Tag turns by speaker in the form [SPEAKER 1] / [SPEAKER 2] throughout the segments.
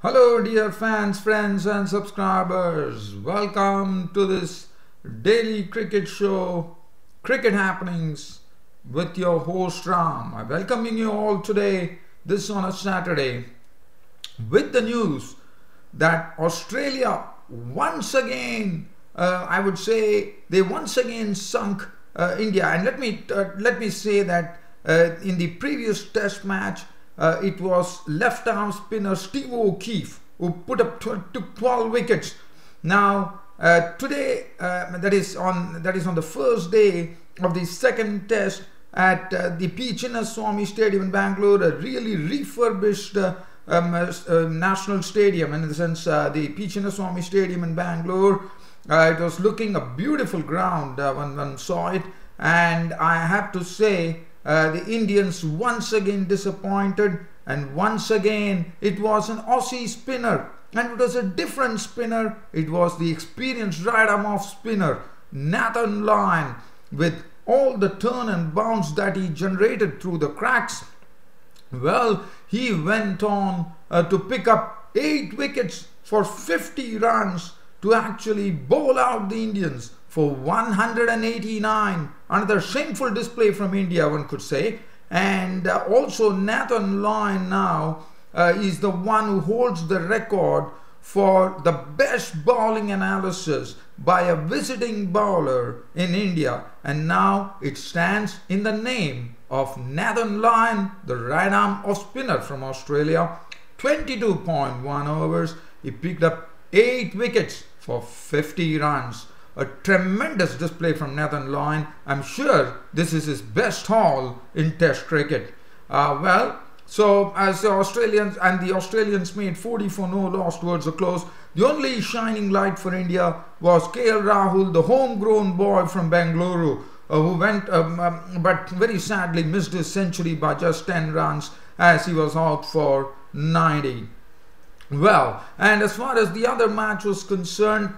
[SPEAKER 1] Hello dear fans, friends and subscribers. Welcome to this daily cricket show, Cricket Happenings with your host Ram. I'm welcoming you all today, this on a Saturday, with the news that Australia once again, I would say they once again sunk India. And let me say that in the previous test match, it was left arm spinner Steve O'Keefe who took 12 wickets. Now today, that is on the first day of the second test at the P. Chinnaswamy Stadium in Bangalore, a really refurbished national stadium. In the sense, the P. Chinnaswamy Stadium in Bangalore, it was looking a beautiful ground when one saw it, and I have to say, the Indians once again disappointed, and once again it was an Aussie spinner, and it was a different spinner. It was the experienced right arm off spinner Nathan Lyon, with all the turn and bounce that he generated through the cracks. Well, he went on to pick up 8 wickets for 50 runs to actually bowl out the Indians for 189. Another shameful display from India, one could say. And also Nathan Lyon now is the one who holds the record for the best bowling analysis by a visiting bowler in India. And now it stands in the name of Nathan Lyon, the right arm off spinner from Australia. 22.1 overs. He picked up 8 wickets for 50 runs. A tremendous display from Nathan Lyon. I'm sure this is his best haul in Test cricket. So as the Australians made 40 for no loss towards the close, the only shining light for India was KL Rahul, the homegrown boy from Bengaluru, who went but very sadly missed his century by just 10 runs as he was out for 90. Well, and as far as the other match was concerned,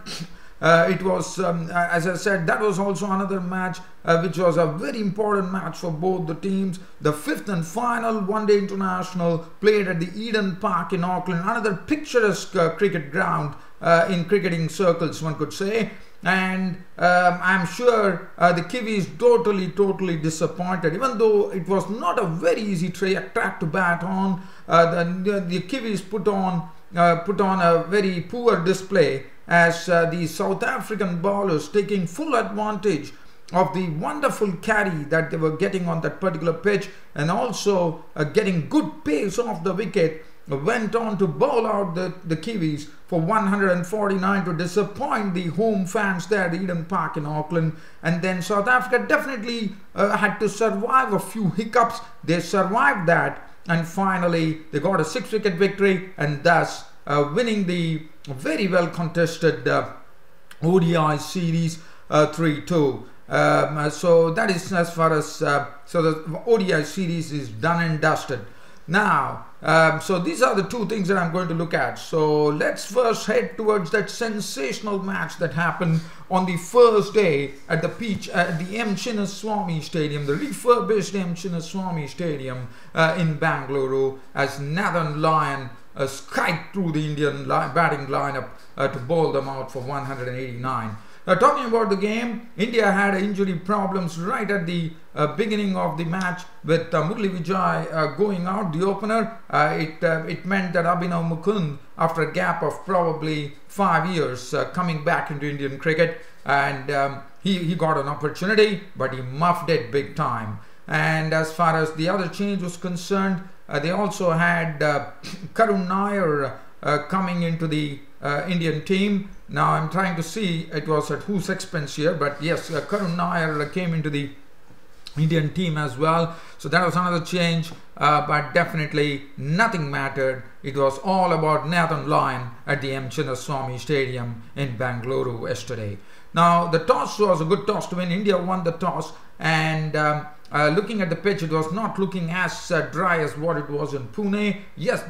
[SPEAKER 1] it was, as I said, that was also another match which was a very important match for both the teams. The 5th and final one-day international played at the Eden Park in Auckland, another picturesque cricket ground in cricketing circles, one could say. And I'm sure the Kiwis totally disappointed. Even though it was not a very easy track to bat on, the Kiwis put on a very poor display, as the South African bowlers, taking full advantage of the wonderful carry that they were getting on that particular pitch, and also getting good pace off the wicket, went on to bowl out the Kiwis for 149 to disappoint the home fans there at the Eden Park in Auckland. And then South Africa definitely had to survive a few hiccups. They survived that, and finally they got a 6-wicket victory, and thus winning the very well contested ODI series 3-2. So that is as far as so the ODI series is done and dusted. Now, so these are the 2 things that I'm going to look at. So let's first head towards that sensational match that happened on the first day at the M. Chinnaswamy Stadium, the refurbished M. Chinnaswamy Stadium in Bangalore, as Nathan Lyon scythed through the Indian batting lineup to bowl them out for 189. Talking about the game, India had injury problems right at the beginning of the match, with Murli Vijay going out, the opener. It meant that Abhinav Mukund, after a gap of probably 5 years, coming back into Indian cricket, and he got an opportunity, but he muffed it big time. And as far as the other change was concerned, they also had Karun Nair coming into the Indian team. Now I'm trying to see, it was at whose expense here, but yes, Karun Nair came into the Indian team as well. So that was another change, but definitely nothing mattered. It was all about Nathan Lyon at the M. Chinnaswamy Stadium in Bangalore yesterday. Now the toss was a good toss to win. India won the toss, and looking at the pitch, it was not looking as dry as what it was in Pune. Yes,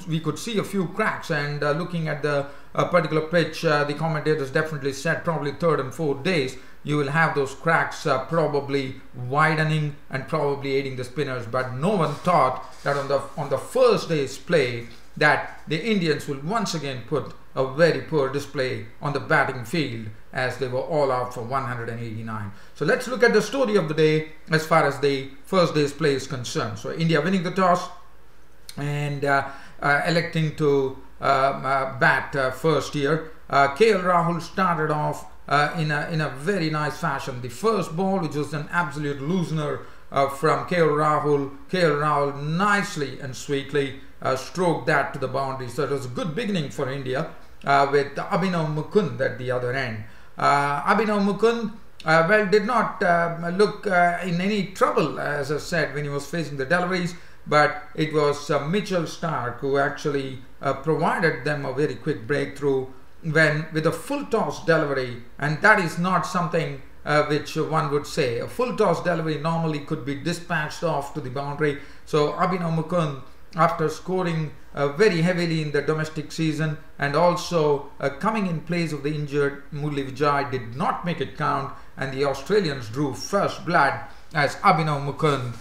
[SPEAKER 1] we could see a few cracks, and looking at the particular pitch, the commentators definitely said probably 3rd and 4th days you will have those cracks probably widening and probably aiding the spinners. But no one thought that on the first day's play that the Indians will once again put a very poor display on the batting field as they were all out for 189. So let's look at the story of the day as far as the first day's play is concerned. So India winning the toss and electing to bat first here. KL Rahul started off in a very nice fashion. The first ball, which was an absolute loosener from KL Rahul nicely and sweetly stroked that to the boundary. So it was a good beginning for India with Abhinav Mukund at the other end. Abhinav Mukund well, did not look in any trouble, as I said, when he was facing the deliveries, but it was Mitchell Starc who actually provided them a very quick breakthrough when with a full toss delivery, and that is not something which one would say. A full toss delivery normally could be dispatched off to the boundary. So Abhinav Mukund, after scoring very heavily in the domestic season and also coming in place of the injured Murali Vijay, did not make it count, and the Australians drew first blood as Abhinav Mukund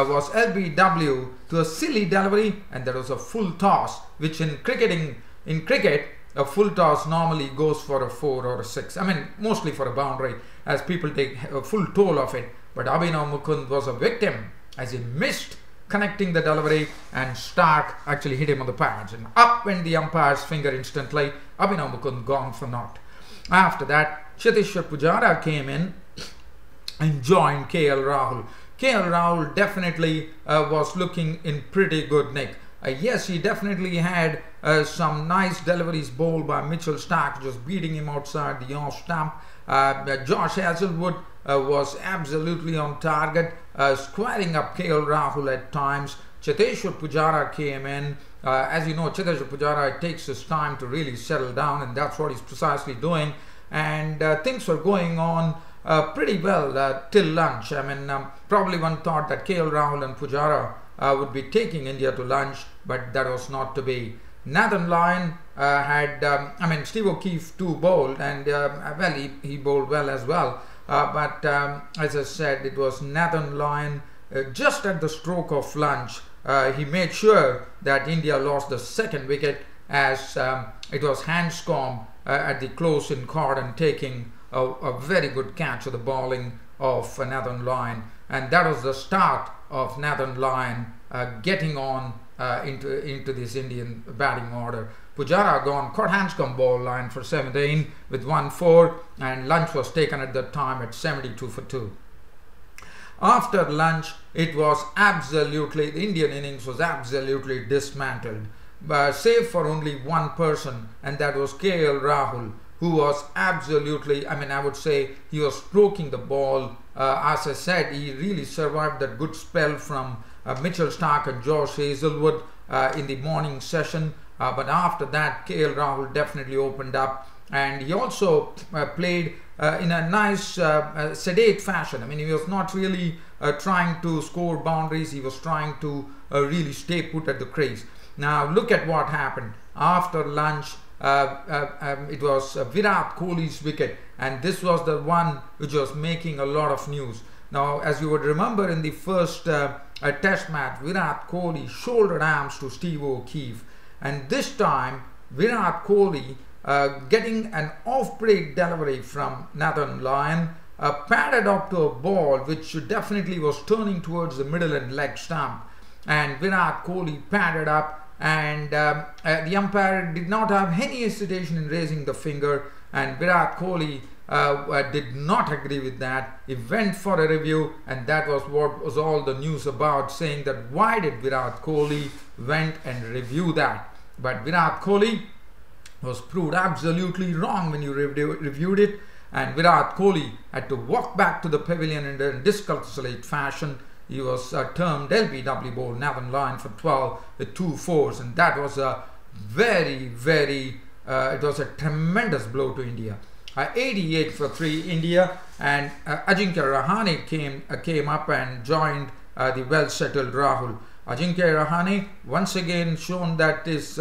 [SPEAKER 1] was LBW to a silly delivery, and there was a full toss, which in cricket a full toss normally goes for a 4 or a 6. I mean, mostly for a boundary, as people take a full toll of it. But Abhinav Mukund was a victim as he missed connecting the delivery, and Starc actually hit him on the pads, and up went the umpire's finger instantly. Abhinav Mukund gone for naught. After that, Cheteshwar Pujara came in and joined KL Rahul. KL Rahul definitely was looking in pretty good nick. Yes, he definitely had some nice deliveries bowled by Mitchell Starc, just beating him outside the off stump. Josh Hazlewood was absolutely on target, squaring up KL Rahul at times. Cheteshwar Pujara came in. As you know, Cheteshwar Pujara takes his time to really settle down, and that's what he's precisely doing. And things were going on pretty well till lunch. I mean, probably one thought that KL Rahul and Pujara would be taking India to lunch, but that was not to be. Nathan Lyon had, Steve O'Keefe too bowled, and well, he bowled well as well. But as I said, it was Nathan Lyon just at the stroke of lunch. He made sure that India lost the second wicket, as it was Hanscom at the close in cordon taking a very good catch of the bowling of Nathan Lyon, and that was the start of Nathan Lyon getting on into this Indian batting order. Pujara gone, caught Hanscom ball line for 17 with 1-4, and lunch was taken at that time at 72 for 2. After lunch, it was absolutely, the Indian innings was absolutely dismantled, save for only one person, and that was KL Rahul, who was absolutely, I would say he was stroking the ball. As I said, he really survived that good spell from Mitchell Starc and Josh Hazlewood in the morning session. But after that, KL Rahul definitely opened up, and he also played in a nice sedate fashion. I mean, he was not really trying to score boundaries. He was trying to really stay put at the crease. Now look at what happened after lunch. It was Virat Kohli's wicket, and this was the one which was making a lot of news. Now, as you would remember, in the first test match, Virat Kohli shouldered arms to Steve O'Keefe, and this time Virat Kohli getting an off-break delivery from Nathan Lyon, padded up to a ball which definitely was turning towards the middle and leg stump, and Virat Kohli padded up, and the umpire did not have any hesitation in raising the finger, and Virat Kohli did not agree with that. He went for a review, and that was what was all the news about, saying that why did Virat Kohli went and review that. But Virat Kohli was proved absolutely wrong when you reviewed it, and Virat Kohli had to walk back to the pavilion in a disconsolate fashion. He was termed LBW bowled Nathan Lyon for 12 with 2 4s, and that was a it was a tremendous blow to India. 88 for 3 India, and Ajinkya Rahane came up and joined the well-settled Rahul. Ajinkya Rahane once again shown that his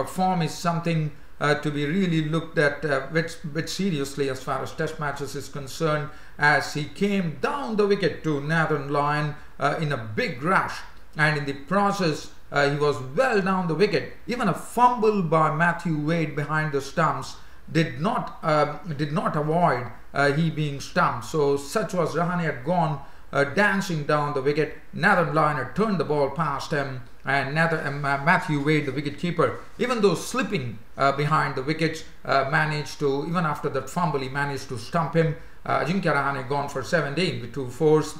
[SPEAKER 1] form is something to be really looked at bit seriously as far as test matches is concerned, as he came down the wicket to Nathan Lyon in a big rush, and in the process he was well down the wicket. Even a fumble by Matthew Wade behind the stumps did not avoid he being stumped. So such was Rahane had gone dancing down the wicket. Nathan Lyon had turned the ball past him, and Matthew Wade, the wicketkeeper, even though slipping behind the wickets, managed to, even after that fumble, he managed to stump him. Ajinkya Rahane had gone for 17 with 2 fours,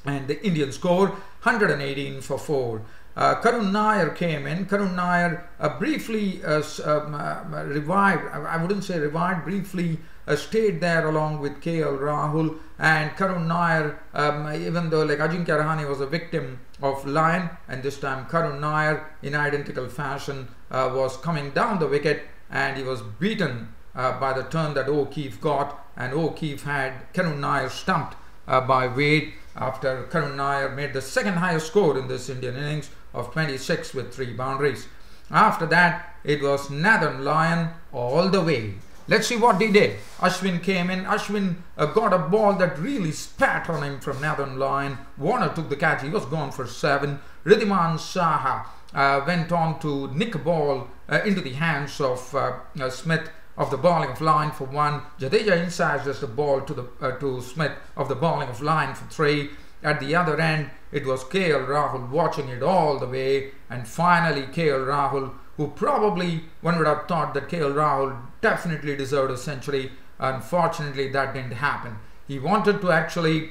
[SPEAKER 1] and the Indian score 118 for 4. Karun Nair came in. Karun Nair briefly revived, I wouldn't say revived, briefly stayed there along with KL Rahul, and Karun Nair, even though like Ajinkya Rahane was a victim of Lyon, and this time Karun Nair in identical fashion was coming down the wicket, and he was beaten by the turn that O'Keefe got, and O'Keefe had Karun Nair stumped by Wade after Karun Nair made the second highest score in this Indian innings of 26 with 3 boundaries. After that, it was Nathan Lyon all the way. Let's see what he did. Ashwin came in. Ashwin got a ball that really spat on him from Nathan Lyon. Warner took the catch. He was gone for 7. Riddhiman Saha went on to nick a ball into the hands of Smith of the bowling of Lyon for 1. Jadeja incised the ball to Smith of the bowling of Lyon for 3. At the other end, it was KL Rahul watching it all the way, and finally KL Rahul, who probably one would have thought that KL Rahul definitely deserved a century. Unfortunately, that didn't happen. He wanted to actually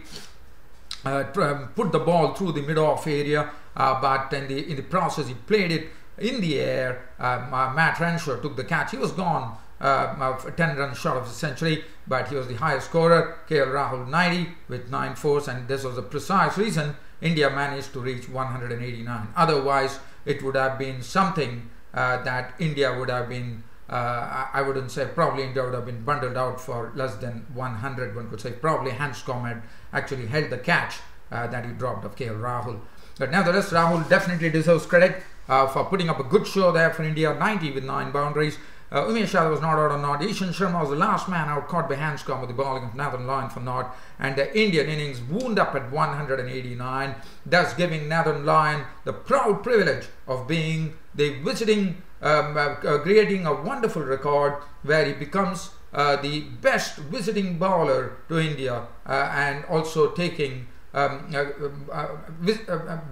[SPEAKER 1] put the ball through the mid-off area, but in the process he played it in the air. Matt Renshaw took the catch. He was gone 10 runs short of the century, but he was the highest scorer. KL Rahul 90 with 9 fours, and this was the precise reason India managed to reach 189. Otherwise, it would have been something that India would have been, I wouldn't say probably India would have been bundled out for less than 100. One could say probably Hanscom had actually held the catch that he dropped of KL Rahul. But nevertheless, Rahul definitely deserves credit for putting up a good show there for India. 90 with 9 boundaries. Umesh Yadav was not out on naught. Ishan Sharma was the last man out caught by Hanscom with the bowling of Nathan Lyon for naught, and the Indian innings wound up at 189, thus giving Nathan Lyon the proud privilege of being the visiting, creating a wonderful record where he becomes the best visiting bowler to India, and also taking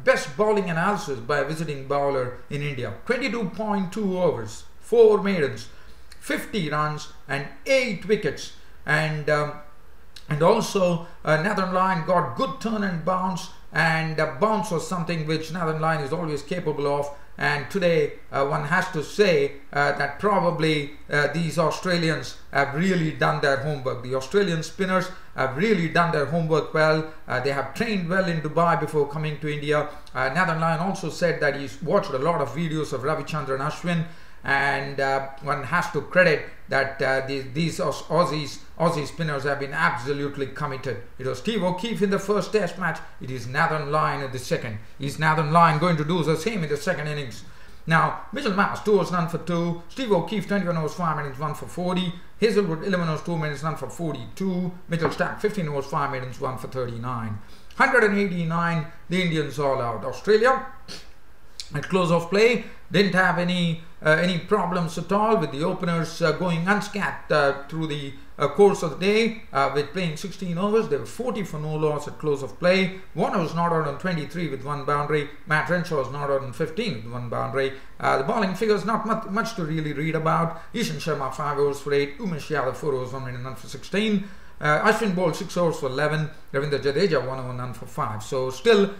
[SPEAKER 1] best bowling analysis by a visiting bowler in India. 22.2 overs, 4 maidens, 50 runs and 8 wickets, and also Nathan Lyon got good turn and bounce, and bounce was something which Nathan Lyon is always capable of. And today one has to say that probably these Australians have really done their homework. The Australian spinners have really done their homework well. They have trained well in Dubai before coming to India. Nathan Lyon also said that he's watched a lot of videos of Ravichandran Ashwin, and one has to credit that these Aussie spinners have been absolutely committed. It was Steve O'Keefe in the first test match. It is Nathan Lyon in the second. Is Nathan Lyon going to do the same in the second innings? Now, Mitchell Mars, 2 overs, none for 2. Steve O'Keefe, 21 overs, 5 minutes, 1 for 40. Hazelwood, 11 overs, 2 minutes, none for 42. Mitchell Starc, 15 overs, 5 minutes, 1 for 39. 189, the Indians all out. Australia, at close of play, didn't have any problems at all, with the openers going unscathed through the course of the day with playing 16 overs. They were 40 for no loss at close of play. Warner was not out on 23 with 1 boundary. Matt Renshaw was not out on 15 with 1 boundary. The bowling figures not much to really read about. Ishan Sharma 5 overs for 8. Umesh Yadav 4 overs, 1 minute, none for 16. Ashwin bowled 6 overs for 11. Ravindra Jadeja 1 over, none for 5. So still,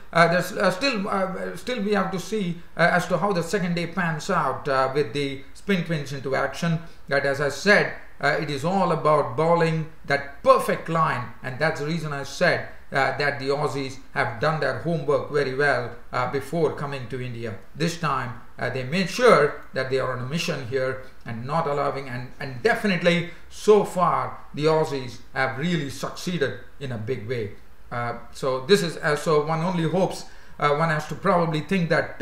[SPEAKER 1] still we have to see as to how the second day pans out with the spin twins into action. That, as I said, it is all about bowling that perfect line, and that's the reason I said that the Aussies have done their homework very well before coming to India. This time they made sure that they are on a mission here and not allowing, and definitely so far the Aussies have really succeeded in a big way. So this is so one only hopes, one has to probably think that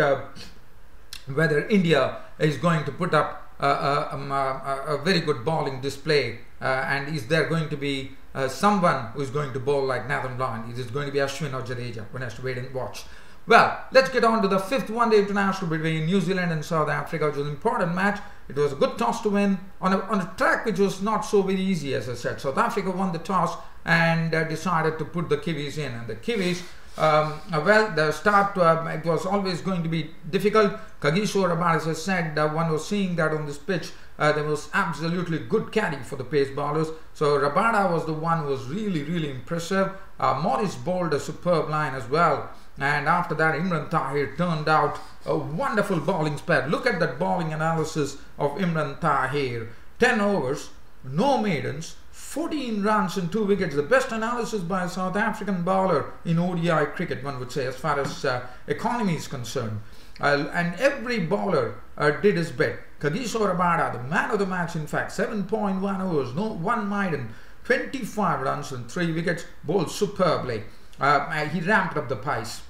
[SPEAKER 1] whether India is going to put up a very good bowling display, and is there going to be someone who is going to bowl like Nathan Lyon? Is it going to be Ashwin or Jadeja? One has to wait and watch. Well, let's get on to the 5th one-day international between New Zealand and South Africa, which was an important match. It was a good toss to win on a track which was not so very easy, as I said. South Africa won the toss and decided to put the Kiwis in. And the Kiwis, well, the start, it was always going to be difficult. Kagiso Rabada, as I said, one was seeing that on this pitch, there was absolutely good carry for the pace bowlers. So Rabada was the one who was really impressive. Morris bowled a superb line as well. And after that, Imran Tahir turned out a wonderful bowling spell. Look at that bowling analysis of Imran Tahir. 10 overs, no maidens, 14 runs and 2 wickets. The best analysis by a South African bowler in ODI cricket, one would say, as far as economy is concerned. And every bowler did his bit. Kagiso Rabada, the man of the match, in fact, 7.1 overs, no 1 maiden, 25 runs and 3 wickets, bowled superbly. He ramped up the pace.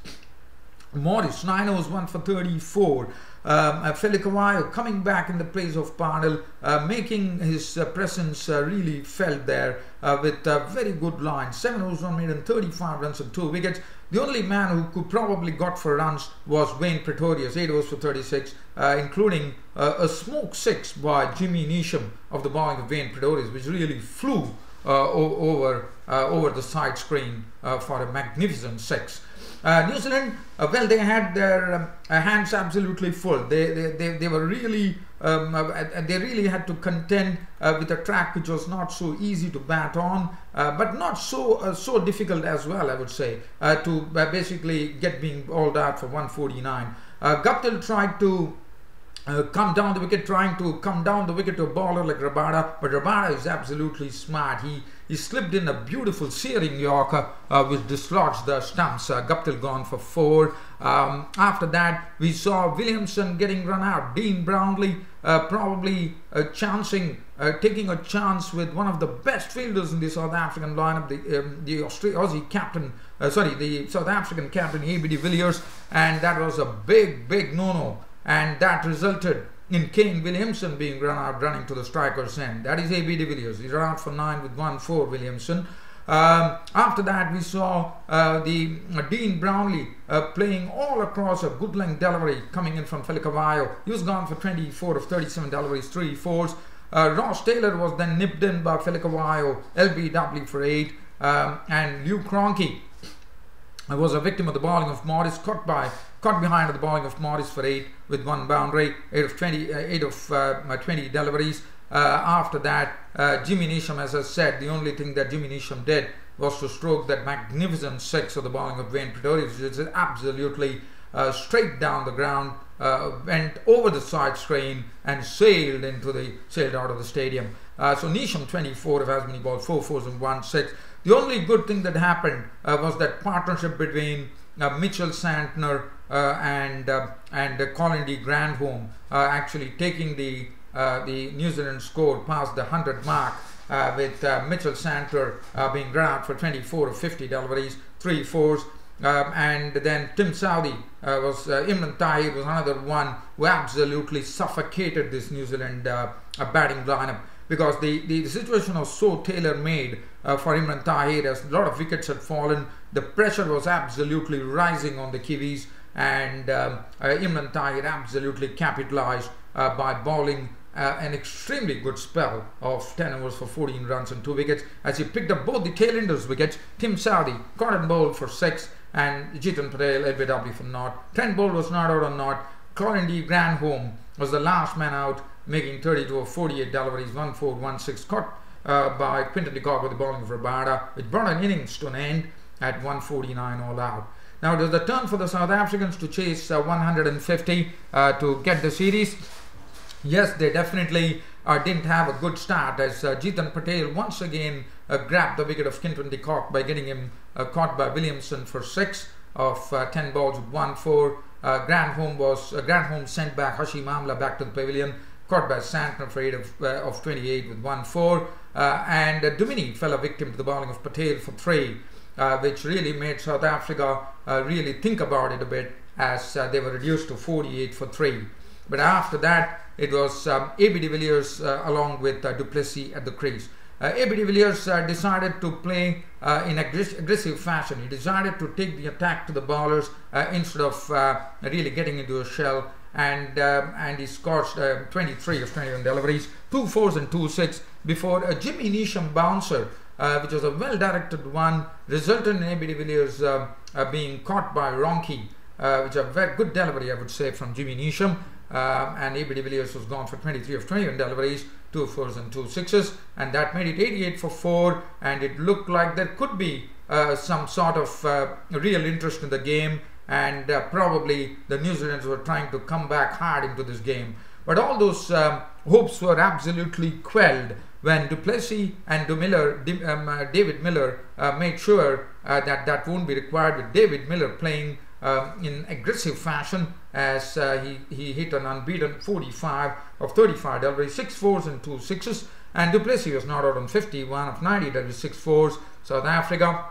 [SPEAKER 1] Morris, 9 overs, 1 for 34. Felikawayo coming back in the place of Padel, making his presence really felt there with very good lines. 7 overs, 1 maiden, 35 runs and 2 wickets. The only man who could probably got for runs was Wayne Pretorius, 8 overs for 36, including a smoke 6 by Jimmy Neesham of the bowling of Wayne Pretorius, which really flew over the side screen for a magnificent 6. New Zealand, well, they had their hands absolutely full. They were really they really had to contend with a track which was not so easy to bat on, but not so difficult as well, I would say, to basically get being bowled out for 149. Guptill tried to come down the wicket, trying to come down the wicket to a bowler like Rabada, but Rabada is absolutely smart. He slipped in a beautiful searing Yorker which dislodged the stumps. Guptill gone for 4. After that, we saw Williamson getting run out. Dean Brownlee probably taking a chance with one of the best fielders in the South African lineup, the Aussie captain, the South African captain, A.B. de Villiers, and that was a big no-no. And that resulted in Kane Williamson being run out, running to the striker's end. That is A.B. de Villiers. He ran out for 9 with 1 for Williamson. After that, we saw the Dean Brownlee playing all across a good length delivery coming in from Felikawayo. He was gone for 24 of 37 deliveries, 3 fours. Ross Taylor was then nipped in by Felikawayo, LBW for 8. And Lew Cronkey was a victim of the bowling of Morris, caught behind the bowling of Morris for 8 with 1 boundary, 8 of 20 deliveries. After that, Jimmy Neesham, as I said, the only thing that Jimmy Neesham did was to stroke that magnificent 6 of the bowling of Wayne Pretorius, which is absolutely straight down the ground, went over the side screen and sailed out of the stadium. So Neesham 24 of as many balls, 4 fours and 1 6. The only good thing that happened was that partnership between Mitchell Santner and Colin D. Grandhome actually taking the New Zealand score past the 100 mark, with Mitchell Santner being run out for 24 of 50 deliveries, 3 fours. And then Tim Southee Imran Tahir was another one who absolutely suffocated this New Zealand batting lineup, because the situation was so tailor-made for Imran Tahir, as a lot of wickets had fallen. The pressure was absolutely rising on the Kiwis, and Imran Tahir absolutely capitalized by bowling an extremely good spell of 10 overs for 14 runs and 2 wickets, as he picked up both the tail-enders wickets. Tim Southee caught and bowled for 6, and Jitan Patel LBW for 0. Trent Boult was not out on 0. Colin D. Grandhome was the last man out, making 32 of 48 deliveries, 1 4, 1 6, caught by Quinton de Kock with the bowling of Rabada, which brought an innings to an end at 149 all out. Now it was the turn for the South Africans to chase 150 to get the series. Yes, they definitely didn't have a good start, as Jitan Patel once again grabbed the wicket of Quinton de Kock by getting him caught by Williamson for 6 of 10 balls with 1 4. Grandhome sent back Hashim Amla back to the pavilion, caught by Santner for 8 of 28 with 1 4. And Dumini fell a victim to the bowling of Patel for 3, which really made South Africa really think about it a bit, as they were reduced to 48 for 3. But after that, it was A.B. de Villiers along with du Plessis at the crease. AB de Villiers decided to play in aggressive fashion. He decided to take the attack to the bowlers instead of really getting into a shell, and he scored 23 of 21 deliveries, 2 4s and 2 6 before a Jimmy Neesham bouncer, which was a well-directed one, resulted in AB de Villiers being caught by Ronke, which is a very good delivery, I would say, from Jimmy Neesham. And AB de Villiers was gone for 23 of 21 deliveries, 2 4s and 2 6s, and that made it 88 for 4, and it looked like there could be some sort of real interest in the game, and probably the New Zealanders were trying to come back hard into this game. But all those hopes were absolutely quelled when du Plessis and David Miller made sure that won't be required, with David Miller playing in aggressive fashion, as he hit an unbeaten 45 of 35 deliveries, 6 4s and 2 6s, and du Plessis was not out on 51 of 90 deliveries, 6 4s. South Africa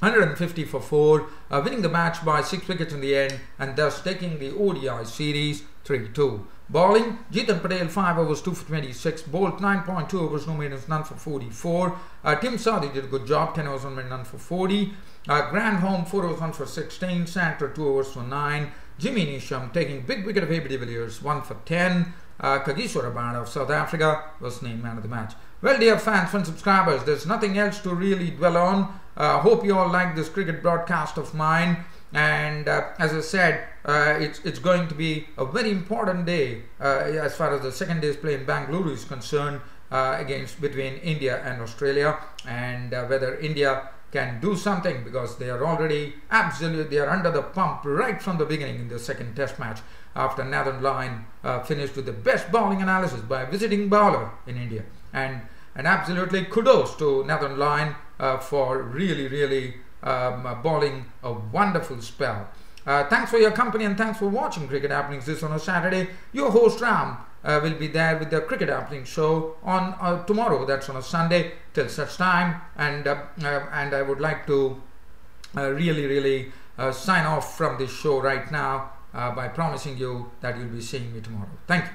[SPEAKER 1] 150 for 4, winning the match by 6 wickets in the end, and thus taking the ODI series 3-2. Bowling, Jeetan Patel 5 overs 2 for 26, Bolt 9.2 overs, no maintenance, none for 44. Tim Southee did a good job, 10 overs, 1 minute, none for 40. Grandholm 4 overs, 1 for 16, Santer 2 overs for 9. Jimmy Neesham taking big wicket of AB de Villiers, 1 for 10. Kagiso Rabada of South Africa was named man of the match. Well, dear fans and subscribers, there's nothing else to really dwell on. Hope you all like this cricket broadcast of mine. And as I said, it's going to be a very important day as far as the second day's play in Bangalore is concerned, between India and Australia, and whether India can do something, because they are already they are under the pump right from the beginning in the second test match, after Nathan Lyon finished with the best bowling analysis by a visiting bowler in India. And absolutely kudos to Nathan Lyon for really bowling a wonderful spell. Thanks for your company, and thanks for watching Cricket Happenings this on a Saturday. Your host Ram will be there with the Cricket Happenings show on tomorrow, that's on a Sunday, till such time. And I would like to really sign off from this show right now by promising you that you'll be seeing me tomorrow. Thank you.